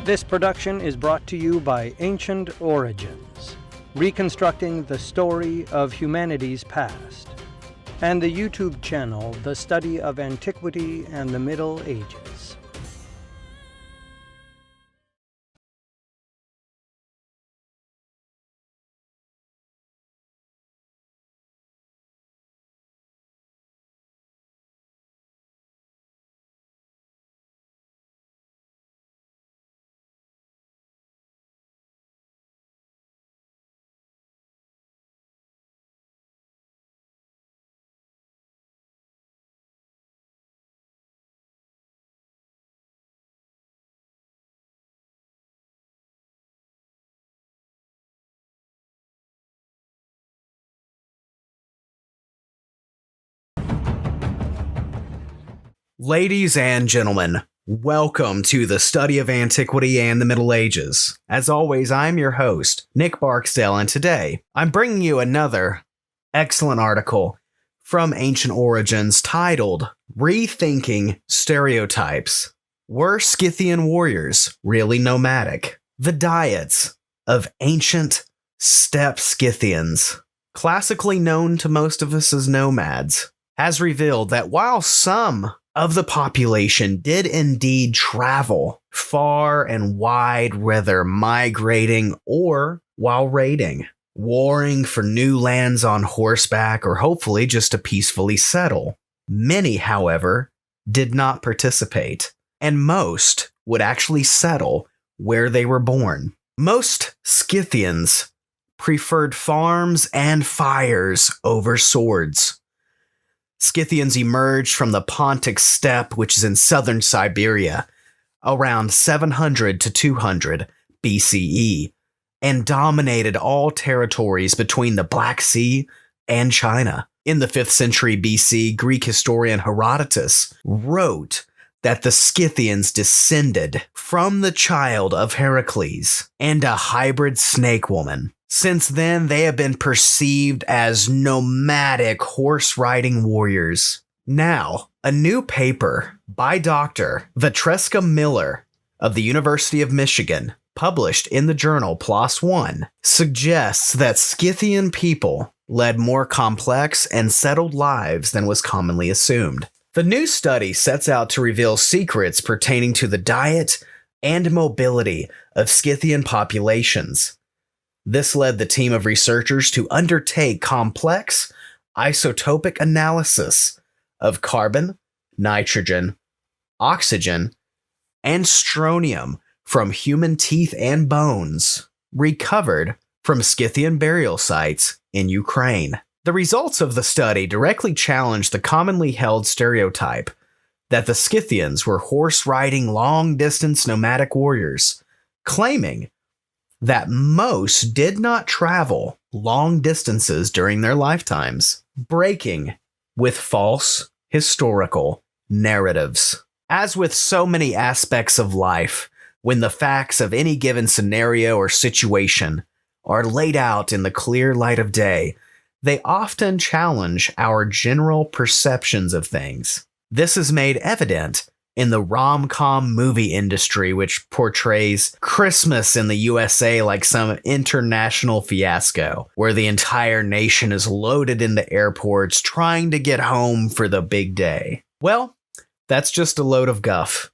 This production is brought to you by Ancient Origins, reconstructing the story of humanity's past, and the YouTube channel, The Study of Antiquity and the Middle Ages. Ladies and gentlemen, welcome to the Study of Antiquity and the Middle Ages. As always, I'm your host, Nick Barksdale, and today I'm bringing you another excellent article from Ancient Origins titled, Rethinking Stereotypes. Were Scythian warriors really nomadic? The diets of ancient steppe Scythians, classically known to most of us as nomads, has revealed that while some of the population did indeed travel far and wide, whether migrating or while raiding, warring for new lands on horseback, or hopefully just to peacefully settle. Many, however, did not participate, and most would actually settle where they were born. Most Scythians preferred farms and fires over swords. Scythians emerged from the Pontic steppe, which is in southern Siberia, around 700 to 200 BCE, and dominated all territories between the Black Sea and China. In the 5th century BC, Greek historian Herodotus wrote that the Scythians descended from the child of Heracles and a hybrid snake woman. Since then, they have been perceived as nomadic horse-riding warriors. Now, a new paper by Dr. Vetresca Miller of the University of Michigan, published in the journal PLOS ONE, suggests that Scythian people led more complex and settled lives than was commonly assumed. The new study sets out to reveal secrets pertaining to the diet and mobility of Scythian populations. This led the team of researchers to undertake complex isotopic analysis of carbon, nitrogen, oxygen, and strontium from human teeth and bones recovered from Scythian burial sites in Ukraine. The results of the study directly challenged the commonly held stereotype that the Scythians were horse-riding long-distance nomadic warriors, claiming that most did not travel long distances during their lifetimes, breaking with false historical narratives. As with so many aspects of life, when the facts of any given scenario or situation are laid out in the clear light of day, they often challenge our general perceptions of things. This is made evident in the rom-com movie industry, which portrays Christmas in the USA like some international fiasco, where the entire nation is loaded into airports trying to get home for the big day. Well, that's just a load of guff,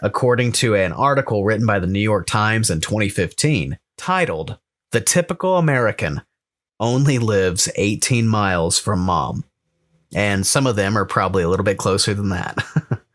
according to an article written by the New York Times in 2015, titled, "The Typical American Only Lives 18 Miles from Mom." And some of them are probably a little bit closer than that.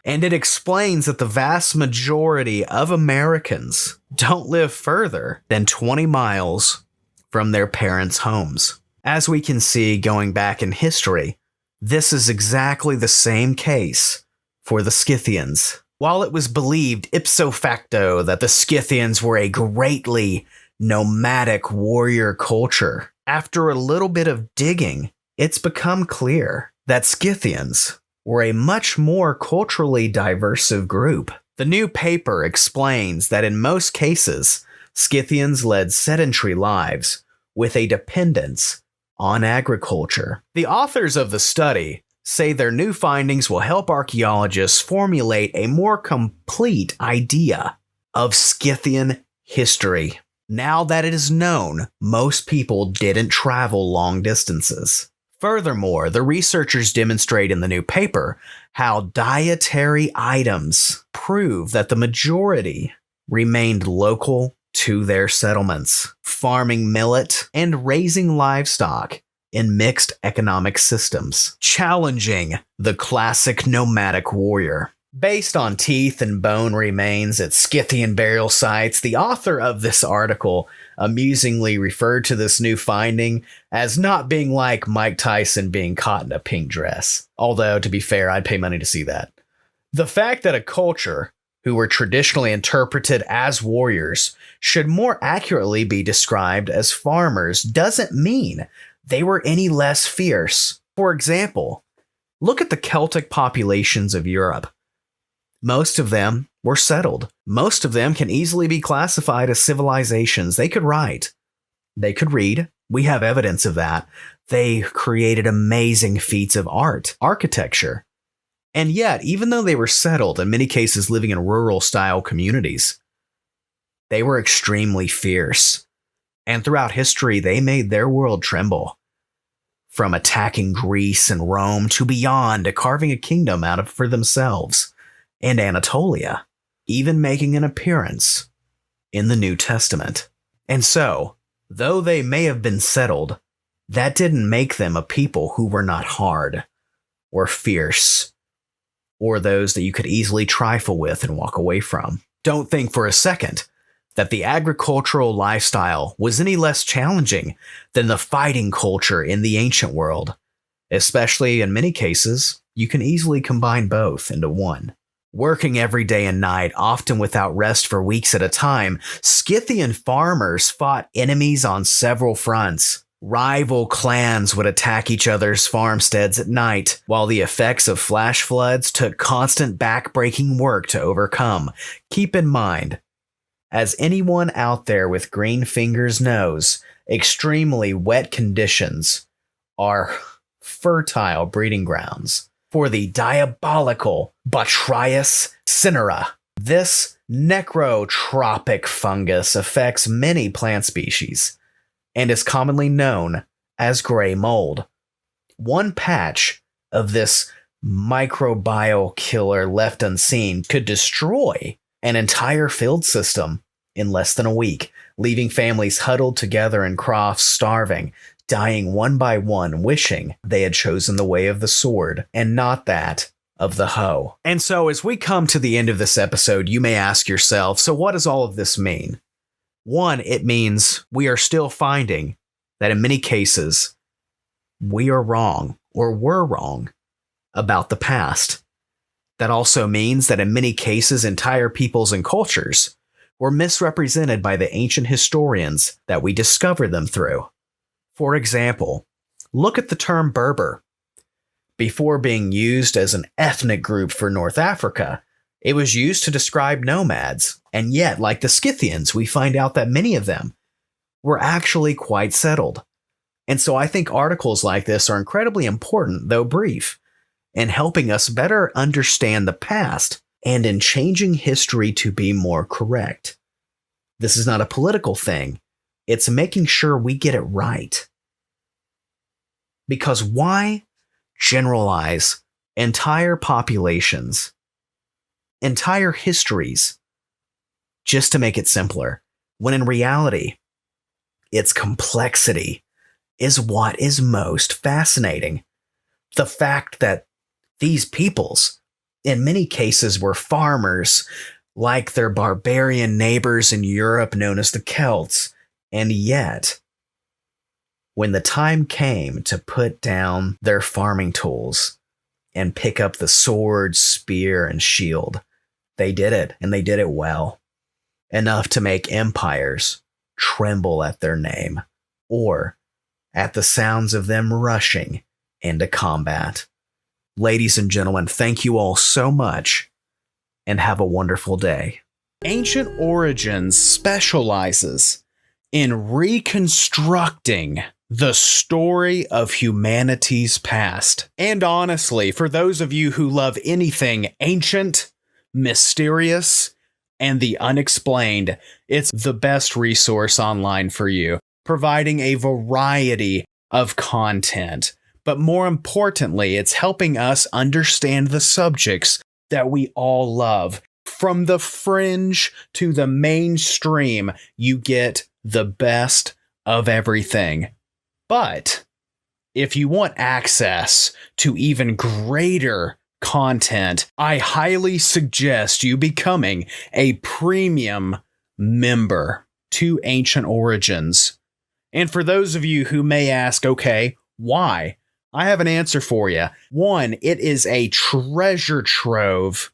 And it explains that the vast majority of Americans don't live further than 20 miles from their parents' homes. As we can see going back in history, this is exactly the same case for the Scythians. While it was believed ipso facto that the Scythians were a greatly nomadic warrior culture, after a little bit of digging, it's become clear that Scythians were a much more culturally diverse group. The new paper explains that in most cases, Scythians led sedentary lives with a dependence on agriculture. The authors of the study say their new findings will help archaeologists formulate a more complete idea of Scythian history. Now that it is known, most people didn't travel long distances. Furthermore, the researchers demonstrate in the new paper how dietary items prove that the majority remained local to their settlements, farming millet and raising livestock in mixed economic systems, challenging the classic nomadic warrior. Based on teeth and bone remains at Scythian burial sites, the author of this article amusingly referred to this new finding as not being like Mike Tyson being caught in a pink dress. Although, to be fair, I'd pay money to see that. The fact that a culture who were traditionally interpreted as warriors should more accurately be described as farmers doesn't mean they were any less fierce. For example, look at the Celtic populations of Europe. Most of them were settled. Most of them can easily be classified as civilizations. They could write. They could read. We have evidence of that. They created amazing feats of art, architecture. And yet, even though they were settled, in many cases living in rural-style communities, they were extremely fierce. And throughout history, they made their world tremble. From attacking Greece and Rome to beyond, to carving a kingdom out of for themselves. And Anatolia, even making an appearance in the New Testament. And so, though they may have been settled, that didn't make them a people who were not hard, or fierce, or those that you could easily trifle with and walk away from. Don't think for a second that the agricultural lifestyle was any less challenging than the fighting culture in the ancient world. Especially in many cases, you can easily combine both into one. Working every day and night, often without rest for weeks at a time, Scythian farmers fought enemies on several fronts. Rival clans would attack each other's farmsteads at night, while the effects of flash floods took constant back-breaking work to overcome. Keep in mind, as anyone out there with green fingers knows, extremely wet conditions are fertile breeding grounds for the diabolical Vetresca Miller. This necrotropic fungus affects many plant species and is commonly known as gray mold. One patch of this microbial killer left unseen could destroy an entire field system in less than a week, leaving families huddled together in crofts, starving, dying one by one, wishing they had chosen the way of the sword and not that of the hoe. And so as we come to the end of this episode, you may ask yourself, so what does all of this mean? One, it means we are still finding that in many cases, we are wrong or were wrong about the past. That also means that in many cases, entire peoples and cultures were misrepresented by the ancient historians that we discover them through. For example, look at the term Berber. Before being used as an ethnic group for North Africa, it was used to describe nomads, and yet, like the Scythians, we find out that many of them were actually quite settled. And so I think articles like this are incredibly important, though brief, in helping us better understand the past and in changing history to be more correct. This is not a political thing. It's making sure we get it right. Because why generalize entire populations, entire histories, just to make it simpler, when in reality, its complexity is what is most fascinating. The fact that these peoples, in many cases, were farmers like their barbarian neighbors in Europe known as the Celts, and yet, when the time came to put down their farming tools and pick up the sword, spear, and shield, they did it, and they did it well. Enough to make empires tremble at their name, or at the sounds of them rushing into combat. Ladies and gentlemen, thank you all so much, and have a wonderful day. Ancient Origins specializes in reconstructing the story of humanity's past. And honestly, for those of you who love anything ancient, mysterious, and the Unexplained. It's the best resource online for you, providing a variety of content. But more importantly, it's helping us understand the subjects that we all love. From the fringe to the mainstream, you get the best of everything. But if you want access to even greater content, I highly suggest you becoming a premium member to Ancient Origins. And for those of you who may ask, okay, why? I have an answer for you. One, it is a treasure trove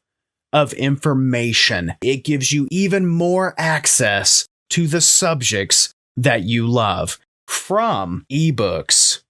of information. It gives you even more access to the subjects that you love. From ebooks,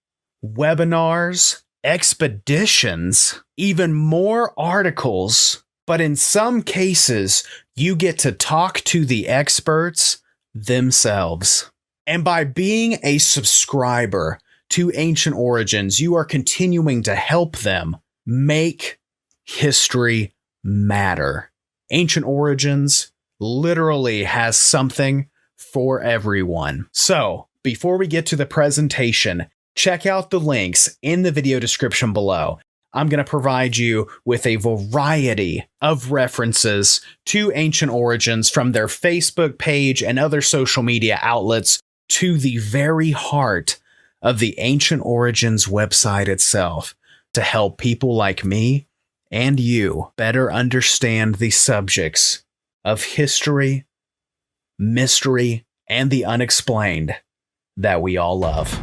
webinars, expeditions, even more articles. But in some cases, you get to talk to the experts themselves. And by being a subscriber to Ancient Origins, you are continuing to help them make history matter. Ancient Origins literally has something for everyone. So, before we get to the presentation, check out the links in the video description below. I'm going to provide you with a variety of references to Ancient Origins from their Facebook page and other social media outlets to the very heart of the Ancient Origins website itself to help people like me and you better understand the subjects of history, mystery, and the unexplained that we all love.